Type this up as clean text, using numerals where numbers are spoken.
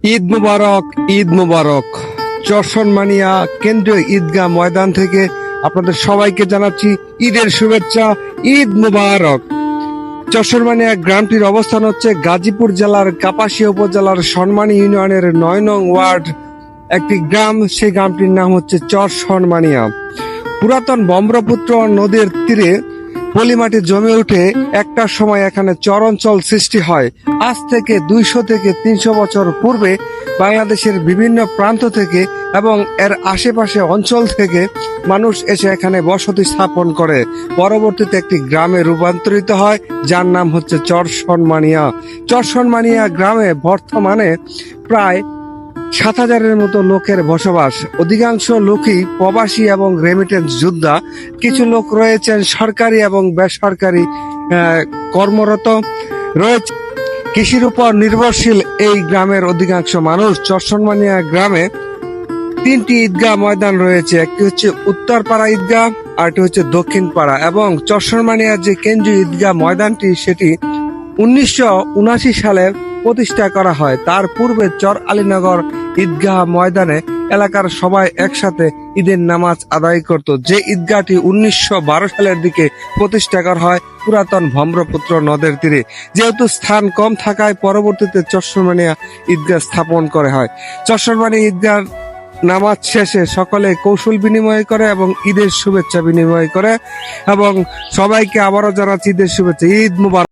ঈদ মুবারক, ঈদ মুবারক। চরসনমানিয়া কেন্দ্রীয় ঈদগাহ ময়দান থেকে আপনাদের সবাইকে জানাচ্ছি ঈদের শুভেচ্ছা, ঈদ মুবারক। চরসনমানিয়া গ্রামটির অবস্থান হচ্ছে গাজীপুর জেলার কাপাসিয়া উপজেলার সনমানী ইউনিয়নের ৯ নং ওয়ার্ড একটি গ্রাম। সেই গ্রামটির নাম হচ্ছে চরসনমানিয়া। পুরাতন ব্রহ্মপুত্র নদীর তীরে পলিমাটি জমে উঠে একটা সময় এখানে চর অঞ্চল সৃষ্টি হয়। আজ থেকে ২০০ থেকে ৩০০ বছর পূর্বে বাংলাদেশের বিভিন্ন প্রান্ত থেকে এবং এর আশেপাশে অঞ্চল থেকে মানুষ এসে এখানে বসতি স্থাপন করে। পরবর্তীতে একটি গ্রামে রূপান্তরিত হয়, যার নাম হচ্ছে চরসনমানিয়া। চরসনমানিয়া গ্রামে বর্তমানে প্রায় ৭,০০০-এর মতো লোকের বসবাস। অধিকাংশ লোকই প্রবাসী এবং রেমিটেন্স যোদ্ধা। কিছু লোক রয়েছেন সরকারি এবং বেসরকারি কর্মরত রয়েছে। কৃষির উপর নির্ভরশীল এই গ্রামের অধিকাংশ মানুষ। চরসনমানিয়া গ্রামে ৩টি ঈদগাহ ময়দান রয়েছে। একটি হচ্ছে উত্তরপাড়া ঈদগাহ, আরেকটি হচ্ছে দক্ষিণ পাড়া। এবং চরসনমানিয়ার যে কেন্দ্রীয় ঈদগাহ ময়দানটি, সেটি ১৯৭৯ সালে প্রতিষ্ঠা করা হয়। তার পূর্বে চর আলীনগর ঈদগাহ ময়দানে এলাকার সবাই একসাথে ঈদের নামাজ আদায় করত। যে ঈদগাহটি ১৯১২ সালের দিকে প্রতিষ্ঠা করা হয় পুরাতন ব্রহ্মপুত্র নদের তীরে। যেহেতু স্থান কম থাকায় পরবর্তীতে চরসনমানিয়া ঈদগাহ স্থাপন করা হয়। চরসনমানিয়া ঈদগাহ নামাজ শেষে সকলে কৌশল বিনিময় করে এবং ঈদের শুভেচ্ছা বিনিময় করে। এবং সবাইকে আবারও জানাচ্ছি ঈদের শুভেচ্ছা, ঈদ মুবারক।